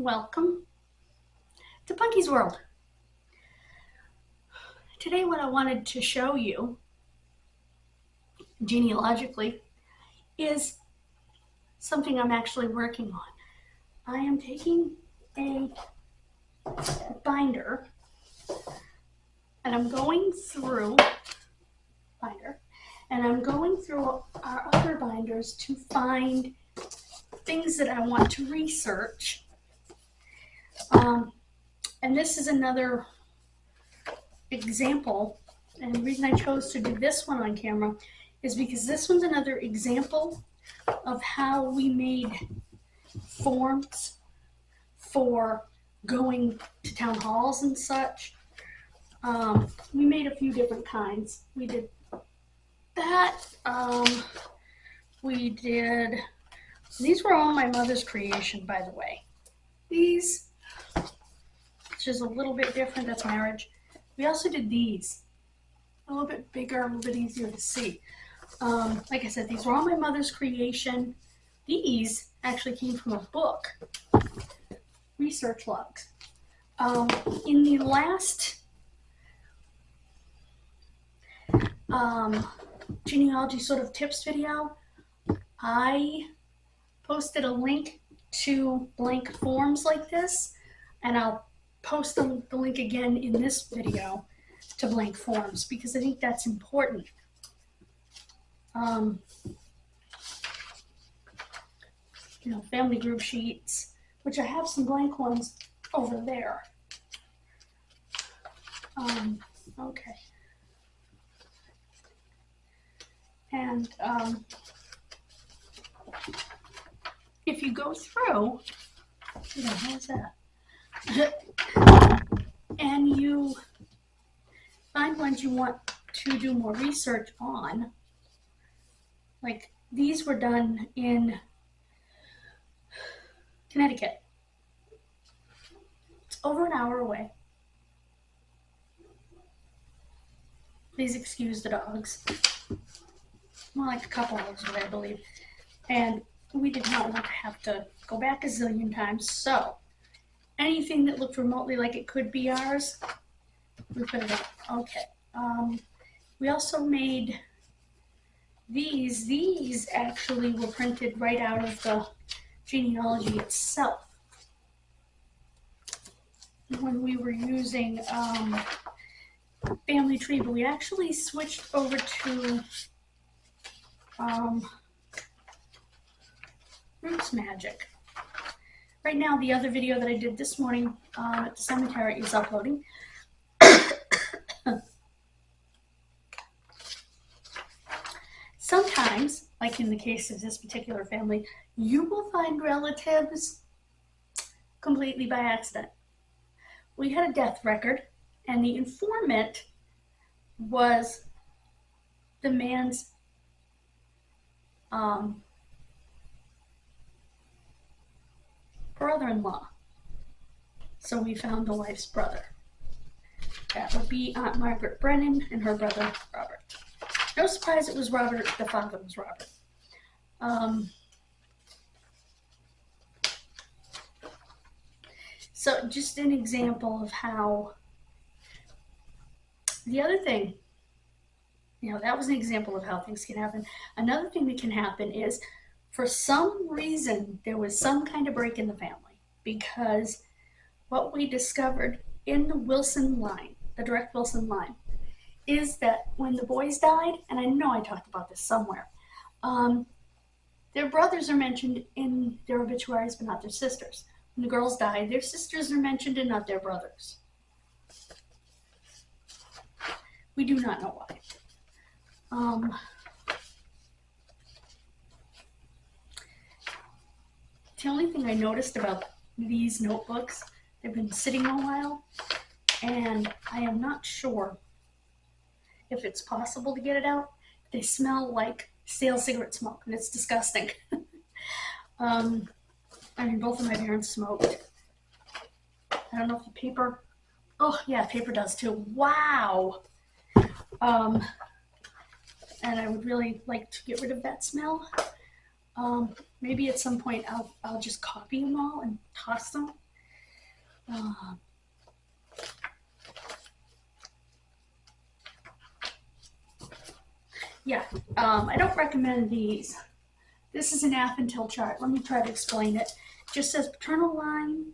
Welcome to Punky's World. Today what I wanted to show you, genealogically, is something I'm actually working on. I am taking a binder and I'm going through our other binders to find things that I want to research. And this is another example, and the reason I chose to do this one on camera is because this one's another example of how we made forms for going to town halls and such. We made a few different kinds. We did that. These were all my mother's creation, by the way. These, which is a little bit different, that's marriage. We also did these, a little bit bigger, a little bit easier to see. Like I said, these were all my mother's creation. These actually came from a book, research logs. In the last genealogy sort of tips video, I posted a link to blank forms like this, and I'll post the link again in this video to blank forms because I think that's important. Family group sheets, which I have some blank ones over there. Okay. And if you go through, how's that? And you find ones you want to do more research on, like these were done in Connecticut. It's over an hour away. Please excuse the dogs. More like a couple hours away, I believe. And we did not want to have to go back a zillion times, so anything that looked remotely like it could be ours, we put it up. Okay. We also made these. These actually were printed right out of the genealogy itself. When we were using Family Tree, but we actually switched over to Roots Magic. Right now, the other video that I did this morning at the cemetery is uploading. Sometimes, like in the case of this particular family, you will find relatives completely by accident. We had a death record, and the informant was the man's brother-in-law. So we found the wife's brother. That would be Aunt Margaret Brennan and her brother Robert. No surprise it was Robert, the father was Robert. So just an example of how, the other thing, that was an example of how things can happen. Another thing that can happen is, for some reason, there was some kind of break in the family, because what we discovered in the Wilson line, the direct Wilson line, is that when the boys died, and I know I talked about this somewhere, their brothers are mentioned in their obituaries, but not their sisters. When the girls died, their sisters are mentioned and not their brothers. We do not know why. The only thing I noticed about these notebooks, they've been sitting a while, and I am not sure if it's possible to get it out. They smell like stale cigarette smoke, and it's disgusting. Both of my parents smoked. I don't know if the paper, oh yeah, paper does too. Wow. And I would really like to get rid of that smell. Maybe at some point I'll just copy them all and toss them. Yeah, I don't recommend these. This is an Affentil chart. Let me try to explain it. It just says paternal line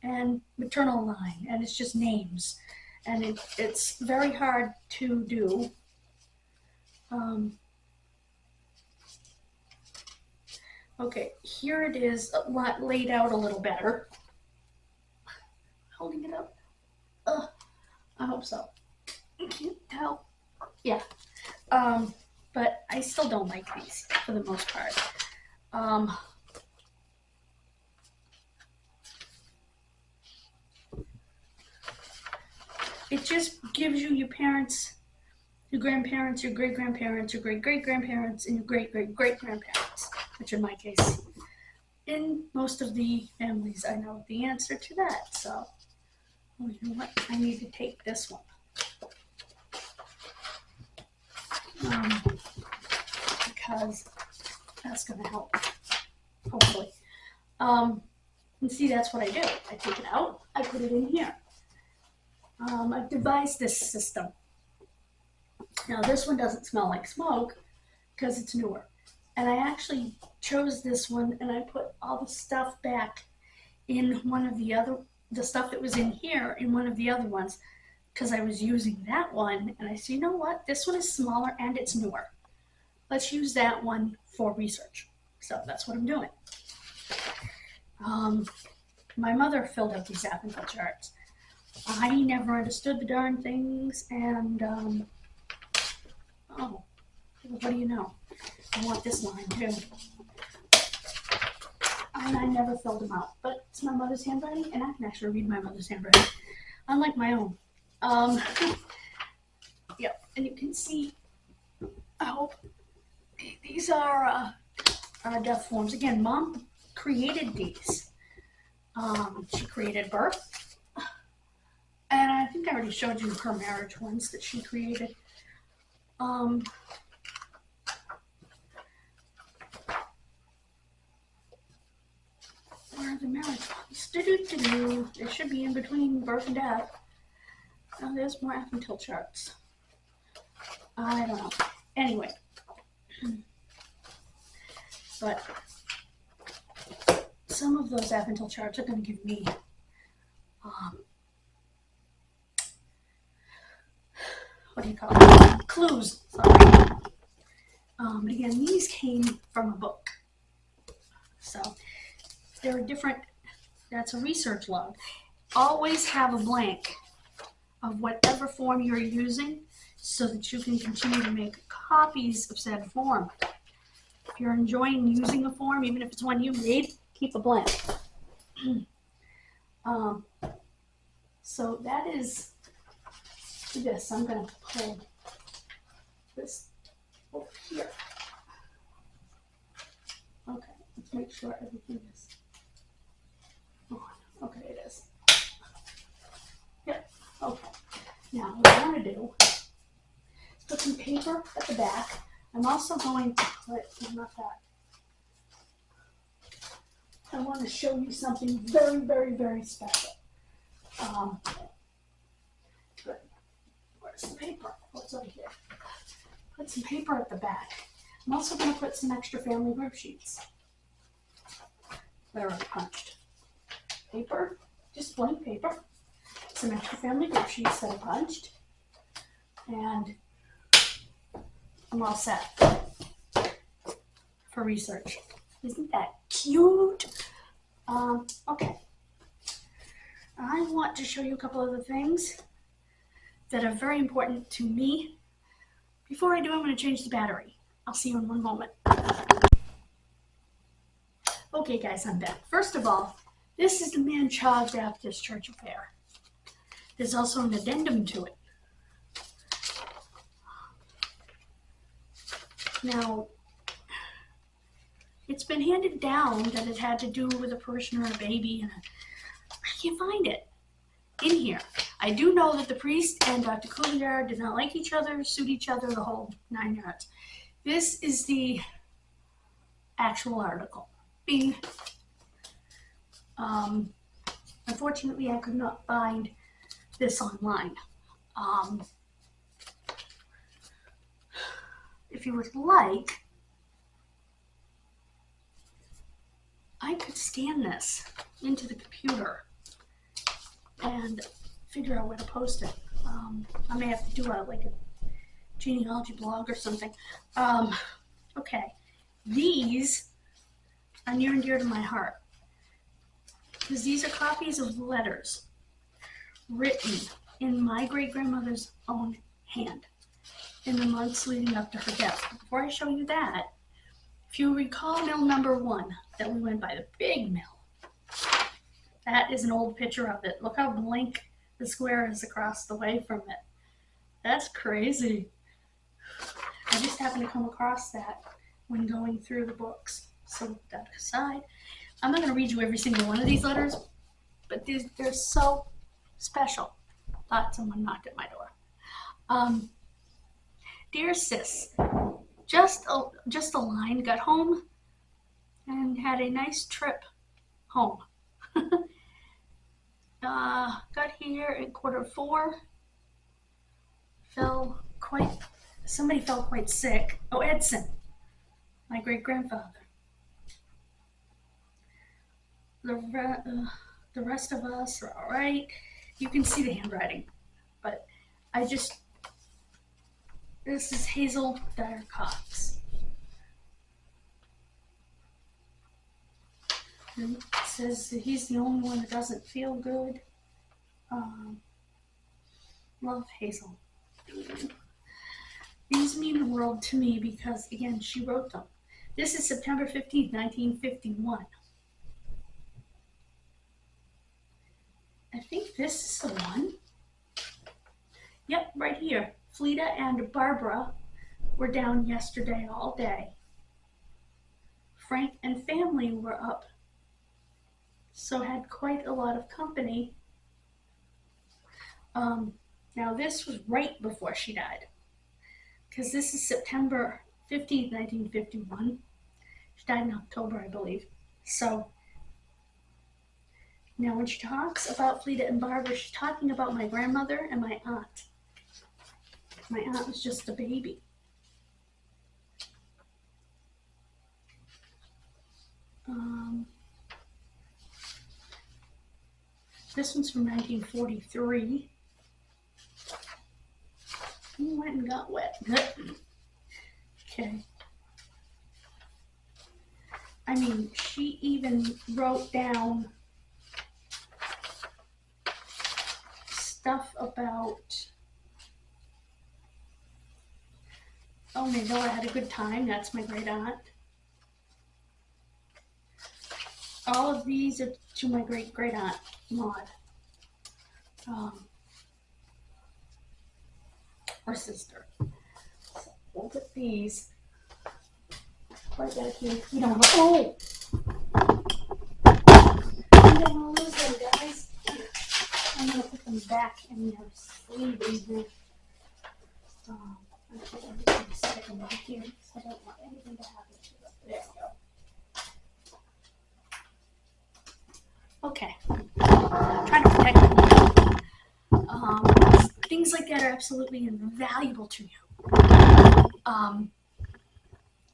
and maternal line, and it's just names. And it's very hard to do. Okay, here it is laid out a little better. Holding it up. I hope so. You can't tell. Yeah. But I still don't like these for the most part. It just gives you your parents, your grandparents, your great-grandparents, your great-great-grandparents, and your great-great-great-grandparents, which in my case, in most of the families, I know the answer to that. So, you know what? I need to take this one. Because that's going to help, hopefully. And see, that's what I do. I take it out, I put it in here. I've devised this system. Now, this one doesn't smell like smoke because it's newer. And I actually chose this one, and I put all the stuff back in one of the stuff that was in here in one of the other ones, because I was using that one, and I said, you know what? This one is smaller and it's newer. Let's use that one for research. So that's what I'm doing. My mother filled out these Affentil charts. I never understood the darn things, and oh, what do you know? I want this line too. And I never filled them out, but it's my mother's handwriting, and I can actually read my mother's handwriting, unlike my own. Yeah, and you can see, I hope, these are death forms. Again, Mom created these. She created birth. And I think I already showed you her marriage ones that she created. Where are the marriage ones? They should be in between birth and death. Oh, there's more Affentil charts. I don't know. Anyway. But some of those Affentil charts are going to give me what do you call it? Clues. Sorry. But again, these came from a book. So there are different, that's a research log. Always have a blank of whatever form you're using so that you can continue to make copies of said form. If you're enjoying using a form, even if it's one you made, keep a blank. So that is this. I'm going to pull this over here. Okay, let's make sure everything is on. Okay, it is. Yep, okay. Now, what I want to do is put some paper at the back. I'm also going to put, not that. I want to show you something very, very, very special. Good. Where's the paper? Oh, it's over here. Put some paper at the back. I'm also going to put some extra family group sheets that are punched. Paper, just blank paper. Some extra family group sheets that are punched. And I'm all set for research. Isn't that cute? Okay. I want to show you a couple other things that are very important to me. Before I do, I'm going to change the battery. I'll see you in one moment. Okay, guys, I'm back. First of all, this is the Man-Child Baptist Church affair. There's also an addendum to it. Now, it's been handed down that it had to do with a parishioner and a baby, and I can't find it in here. I do know that the priest and Dr. Coulier did not like each other, sued each other, the whole 9 yards. This is the actual article. Bing. Unfortunately, I could not find this online. If you would like, I could scan this into the computer and figure out where to post it. I may have to do like a genealogy blog or something. Okay, these are near and dear to my heart because these are copies of letters written in my great-grandmother's own hand in the months leading up to her death. Before I show you that, if you recall mill number 1 that we went by, the big mill, that is an old picture of it. Look how blank the square is across the way from it. That's crazy. I just happened to come across that when going through the books. So that aside, I'm not going to read you every single one of these letters, but they're so special. Thought someone knocked at my door. Dear sis, just a line, got home and had a nice trip home. Got here at 4:45. Somebody fell quite sick. Oh, Edson, my great-grandfather. The rest of us are all right. You can see the handwriting, but this is Hazel Dyer Cox. And it says that he's the only one that doesn't feel good. Love, Hazel. These mean the world to me because, again, she wrote them. This is September 15th, 1951. I think this is the one. Yep, right here. Fleda and Barbara were down yesterday all day. Frank and family were up, so had quite a lot of company. Now this was right before she died, because this is September 15th, 1951. She died in October, I believe. So now when she talks about Fleda and Barbara, she's talking about my grandmother and my aunt. My aunt was just a baby. This one's from 1943. He went and got wet. Okay. I mean, she even wrote down stuff about, oh, Mandela had a good time. That's my great aunt. All of these are to my great aunt, Maud. Her sister. So we'll put these right back here. We don't have, oh! I'm gonna lose them, guys. I'm gonna put them back in their sleeve in here. I put everything sticking right here, so I don't want anything to happen to them. There we go. Okay. Trying to protect them. Things like that are absolutely invaluable to you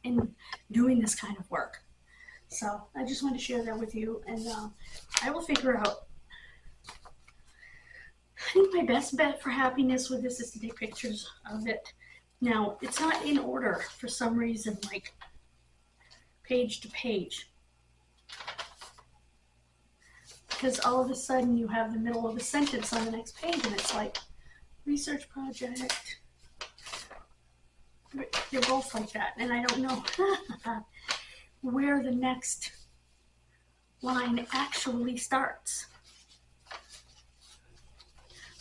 in doing this kind of work. So I just wanted to share that with you, and I will figure out. I think my best bet for happiness with this is to take pictures of it. Now, it's not in order for some reason, like page to page. Because all of a sudden you have the middle of a sentence on the next page and it's like, research project. They're both like that, and I don't know where the next line actually starts.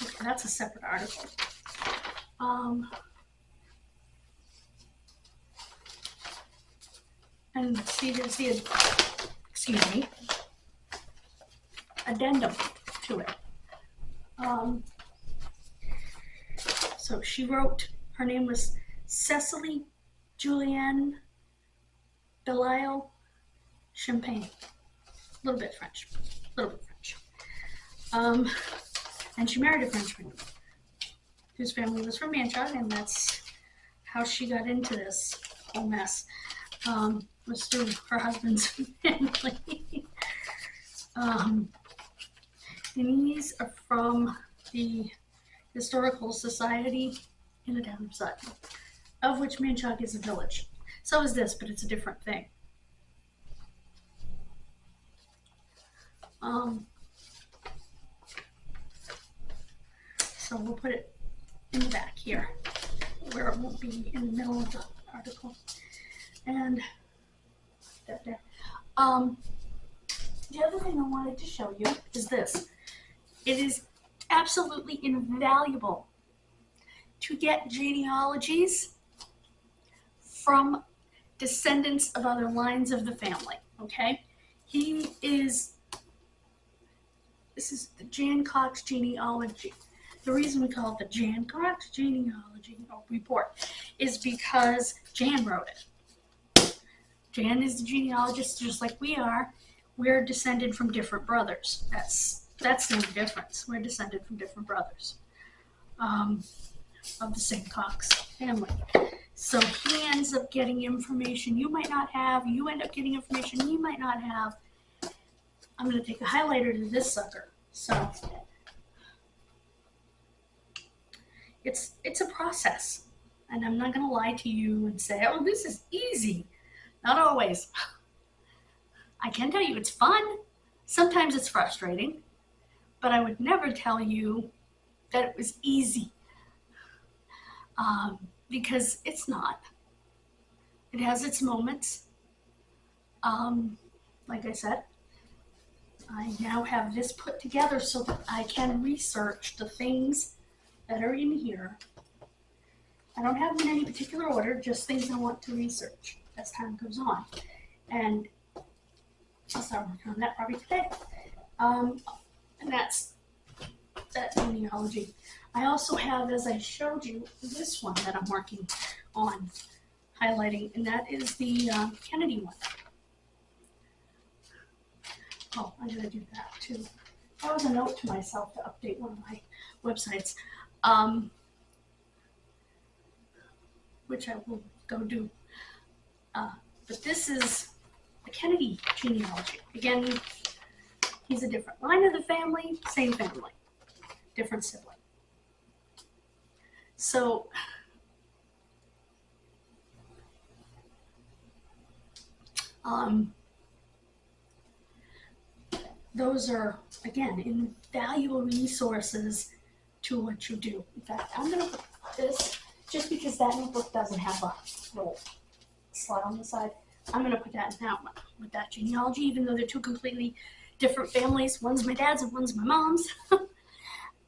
Okay, that's a separate article. And see, there's the, excuse me, addendum to it. So she wrote, her name was Cecily Julienne Delisle Champagne. A little bit French. And she married a Frenchman whose family was from Manchester, and that's how she got into this whole mess. Was through her husband's family. And these are from the Historical Society in the town of Sutton, of which Manchog is a village. So is this, but it's a different thing. So we'll put it in the back here, where it won't be in the middle of the article. And that there. The other thing I wanted to show you is this. It is absolutely invaluable to get genealogies from descendants of other lines of the family, okay? This is the Jan Cox genealogy. The reason we call it the Jan Cox genealogy report is because Jan wrote it. Jan is the genealogist just like we are. We're descended from different brothers. That's the only difference. We're descended from different brothers of the same Cox family. So he ends up getting information you might not have. You end up getting information you might not have. I'm going to take a highlighter to this sucker. So it's a process. And I'm not going to lie to you and say, oh, this is easy. Not always. I can tell you it's fun. Sometimes it's frustrating. But I would never tell you that it was easy. Because it's not. It has its moments. Like I said, I now have this put together so that I can research the things that are in here. I don't have them in any particular order, just things I want to research as time goes on. And I'll start working on that probably today. And that's that genealogy. I also have, as I showed you, this one that I'm working on highlighting, and that is the Kennedy one. Oh, I'm going to do that too. That was a note to myself to update one of my websites, which I will go do. But this is the Kennedy genealogy. Again, he's a different line of the family, same family, different sibling. So, those are, again, invaluable resources to what you do. In fact, I'm going to put this, just because that notebook doesn't have a little slot on the side, I'm going to put that in that one with that genealogy, even though they're two completely different families. One's my dad's and one's my mom's.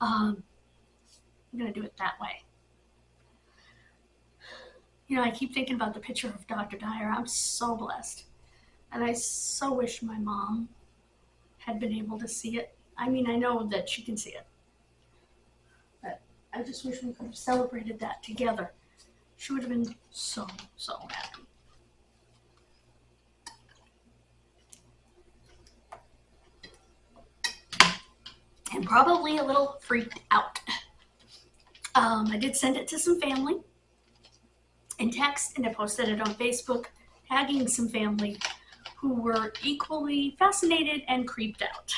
I'm going to do it that way. You know, I keep thinking about the picture of Dr. Dyer. I'm so blessed. And I so wish my mom had been able to see it. I mean, I know that she can see it. But I just wish we could have celebrated that together. She would have been so, so happy. And probably a little freaked out. I did send it to some family in text, and I posted it on Facebook, tagging some family who were equally fascinated and creeped out.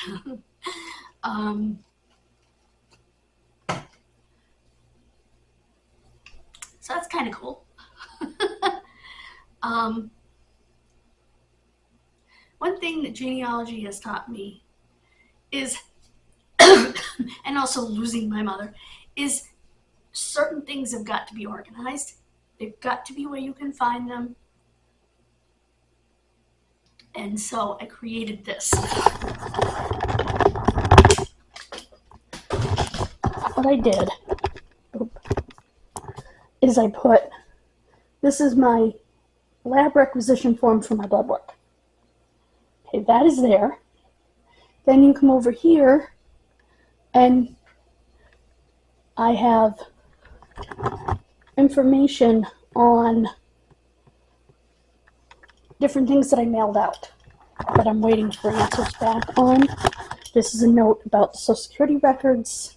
So that's kind of cool. One thing that genealogy has taught me is, and also losing my mother, is certain things have got to be organized. They've got to be where you can find them. And so I created this. What I did is I put, this is my lab requisition form for my blood work. Okay, that is there. Then you come over here and I have information on different things that I mailed out that I'm waiting for answers back on. This is a note about the Social Security records.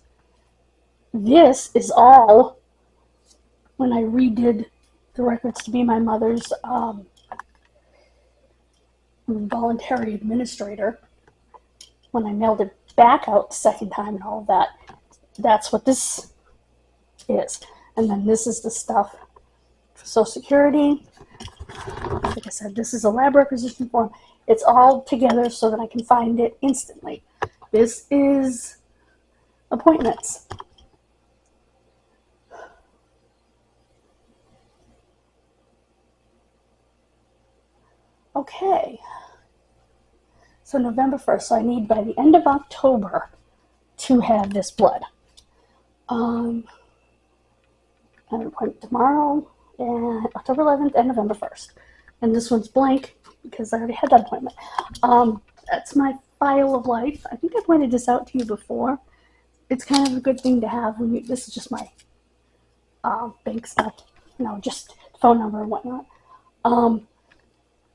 This is all when I redid the records to be my mother's voluntary administrator. When I mailed it back out the second time and all of that, that's what this is. And then this is the stuff for Social Security. Like I said, this is a lab requisition form. It's all together so that I can find it instantly. This is appointments. Okay. So November 1st. So I need by the end of October to have this blood. I have an appointment tomorrow, and October 11th and November 1st. And this one's blank because I already had that appointment. That's my file of life. I think I pointed this out to you before. It's kind of a good thing to have. When this is just my bank stuff. Just phone number and whatnot.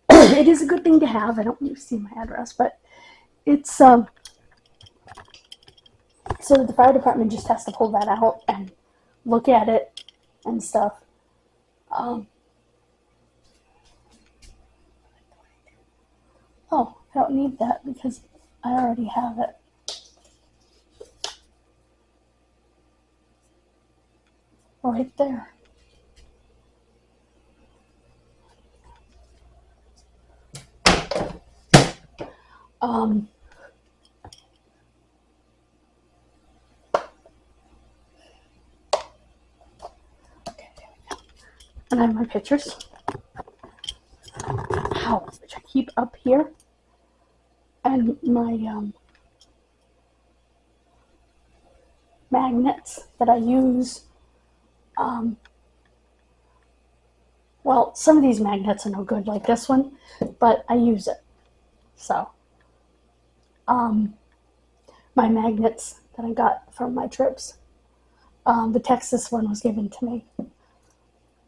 It is a good thing to have. I don't want you to see my address, but it's so that the fire department just has to pull that out and look at it and stuff. Oh, I don't need that because I already have it. Right there. Okay, there we go. And I have my pictures. Which I keep up here. And my magnets that I use. Well, some of these magnets are no good, like this one, but I use it. So, my magnets that I got from my trips. The Texas one was given to me.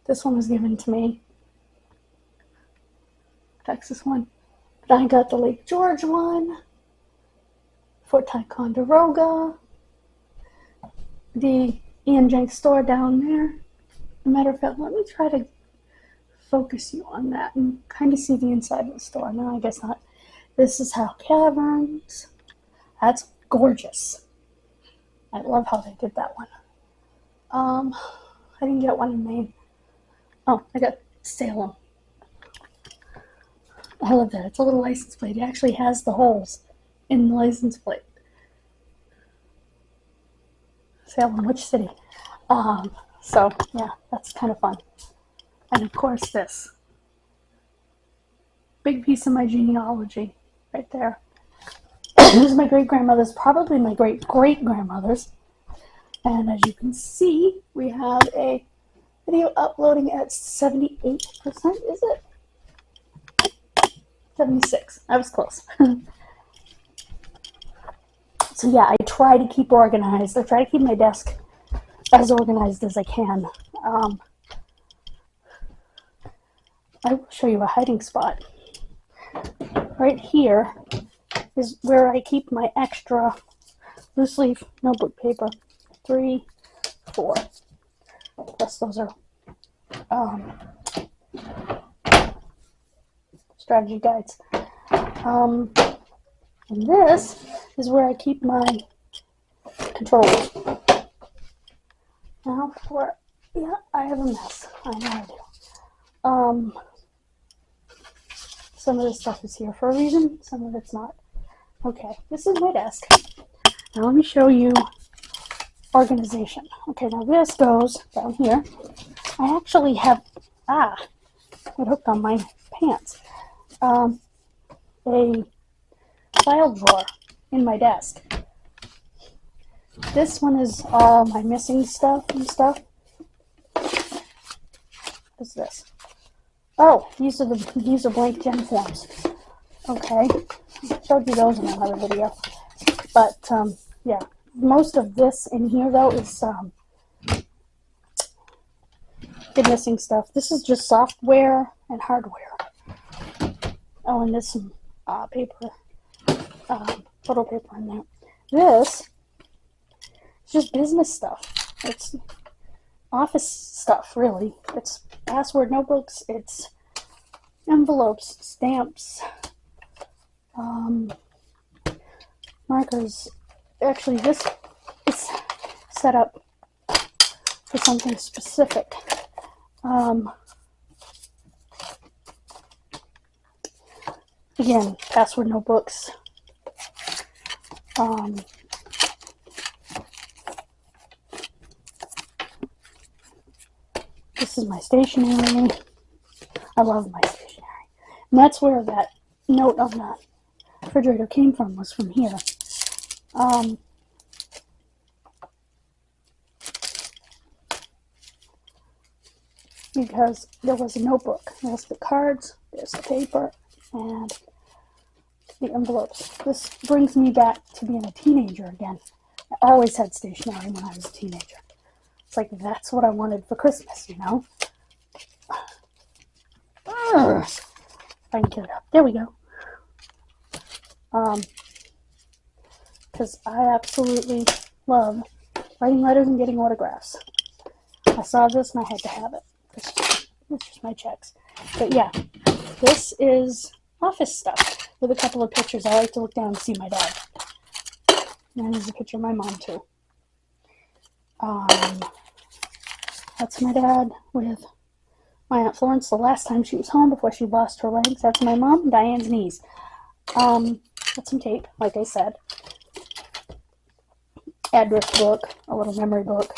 This one was given to me. Texas one. But I got the Lake George one. Fort Ticonderoga. The Ian Jenks store down there. As a matter of fact, let me try to focus you on that and kind of see the inside of the store. No, I guess not. This is Howe Caverns. That's gorgeous. I love how they did that one. I didn't get one in Maine. Oh, I got Salem. I love that. It's a little license plate. It actually has the holes in the license plate. Salem, which city? So, yeah, that's kind of fun. And of course this. Big piece of my genealogy right there. This is my great-grandmother's, probably my great-great-grandmother's. And as you can see, we have a video uploading at 78%, is it? 76. I was close. So yeah, I try to keep organized. I try to keep my desk as organized as I can. I will show you a hiding spot. Right here is where I keep my extra loose leaf notebook paper. 3, 4. Plus those are strategy guides. And this is where I keep my controls. Now I have a mess. I know I do. Some of this stuff is here for a reason, some of it's not. Okay, this is my desk. Now let me show you organization. Okay, now this goes down here. I actually have, it hooked on my pants. A file drawer in my desk. This one is all my missing stuff and stuff. What's this? Oh, these are blank gen forms. Okay, I showed you those in another video. But yeah, most of this in here though is good missing stuff. This is just software and hardware. Oh, and there's some paper photo paper in there. This is just business stuff. It's office stuff, really. It's password notebooks, it's envelopes, stamps, markers. Actually, this is set up for something specific. Again, password notebooks. This is my stationery. I love my stationery. And that's where that note on the refrigerator came from, was from here. Because there was a notebook. There's the cards, there's the paper, and the envelopes. This brings me back to being a teenager again. I always had stationery when I was a teenager. It's like, that's what I wanted for Christmas, you know? If I can get it up. There we go. Because I absolutely love writing letters and getting autographs. I saw this and I had to have it. It's just my checks. But yeah, this is office stuff with a couple of pictures. I like to look down and see my dad. And there's a picture of my mom too. That's my dad with my Aunt Florence the last time she was home before she lost her legs. That's my mom, Diane's niece. Got some tape, like I said. Address book, a little memory book.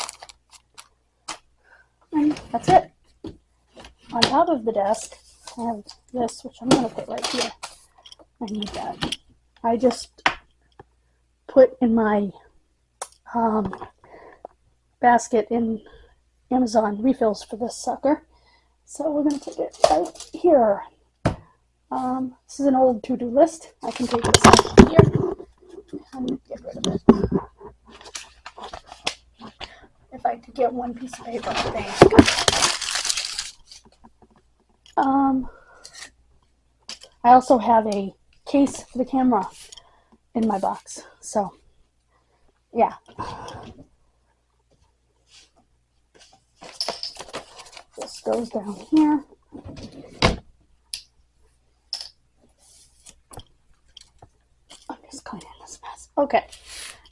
And that's it. On top of the desk, I have this, which I'm going to put right here. I need that. I just put in my basket in Amazon refills for this sucker. So we're going to put it right here. This is an old to-do list. I can take this out here and get rid of it. If I could get one piece of paper, thanks. I also have a case for the camera in my box. So, yeah. This goes down here. I'm just cleaning this mess. Okay.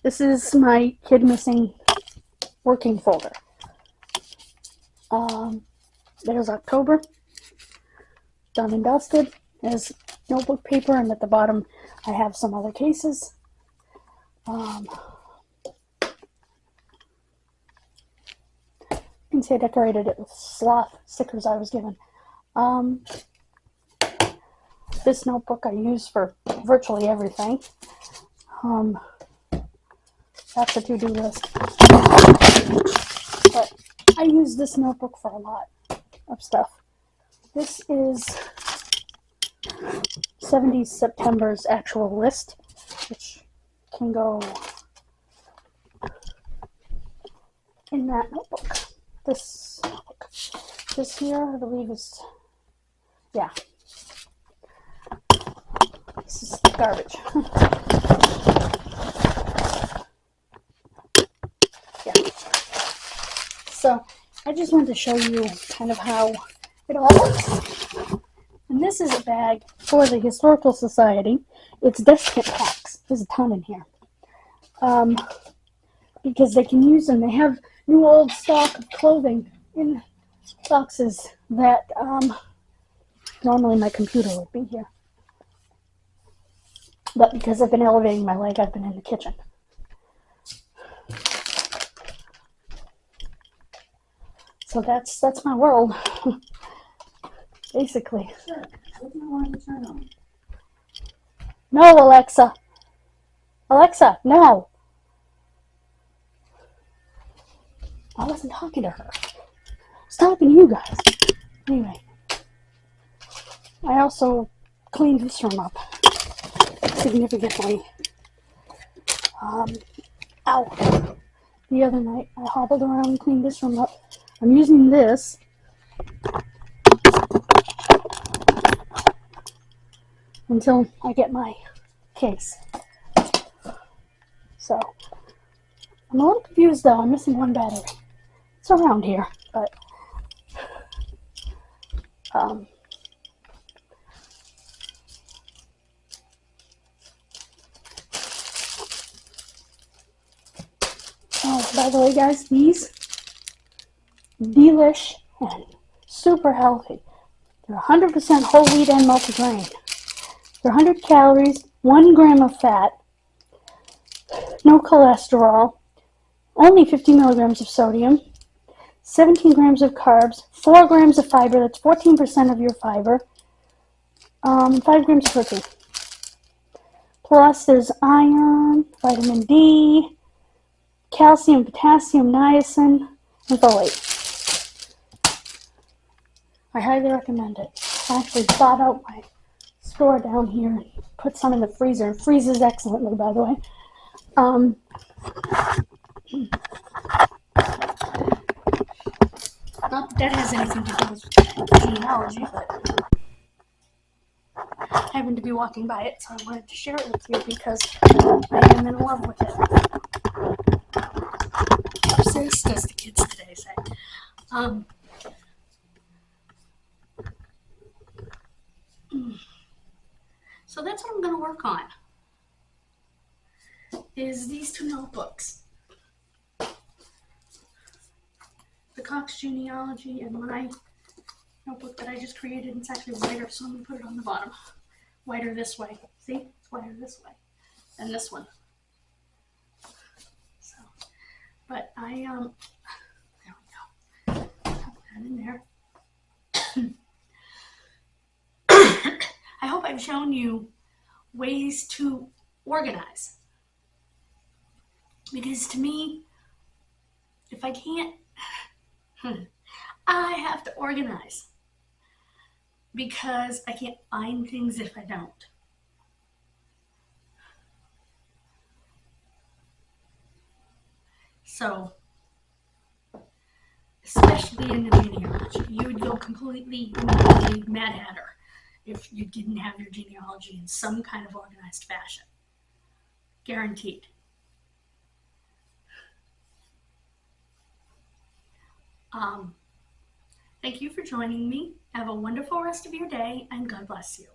This is my Kid Missing working folder. There's October. Done and dusted. There's notebook paper, and at the bottom I have some other cases. You can see I decorated it with sloth stickers I was given. This notebook I use for virtually everything. That's a to-do list. But I use this notebook for a lot of stuff. This is 70s September's actual list, which can go in that notebook. This notebook. This here, I believe, is, yeah. This is garbage. Yeah. So, I just wanted to show you kind of how it all works. And this is a bag for the Historical Society. It's desk kit packs. There's a ton in here. Because they can use them. They have new old stock of clothing in boxes that normally my computer would be here. But because I've been elevating my leg, I've been in the kitchen. So that's my world. Basically. Sure. What do you want to turn on? No, Alexa. Alexa, no. I wasn't talking to her. I was talking to you guys. Anyway. I also cleaned this room up significantly. Ow. The other night, I hobbled around and cleaned this room up. I'm using this until I get my case. I'm a little confused though. I'm missing one battery. It's around here, but oh, by the way, guys, these delish and super healthy. They're 100% whole wheat and multigrain. They're 100 calories, 1 gram of fat, no cholesterol, only 50 milligrams of sodium, 17 grams of carbs, 4 grams of fiber, that's 14% of your fiber, 5 grams of protein. Plus there's iron, vitamin D, calcium, potassium, niacin, and folate. I highly recommend it. I actually bought out my store down here and put some in the freezer. It freezes excellently, by the way. Not that that has anything to do with genealogy, but I happened to be walking by it, so I wanted to share it with you because I am in love with it. Obsessed, as the kids today say. So that's what I'm going to work on, is these two notebooks. The Cox Genealogy and my notebook that I just created. It's actually wider, so I'm going to put it on the bottom. Wider this way. See? It's wider this way than this one. So, but there we go. Put that in there. I hope I've shown you ways to organize. Because to me, if I can't, I have to organize. Because I can't find things if I don't. So, especially in the genealogy, you would go completely Mad Hatter if you didn't have your genealogy in some kind of organized fashion. Guaranteed. Thank you for joining me. Have a wonderful rest of your day, and God bless you.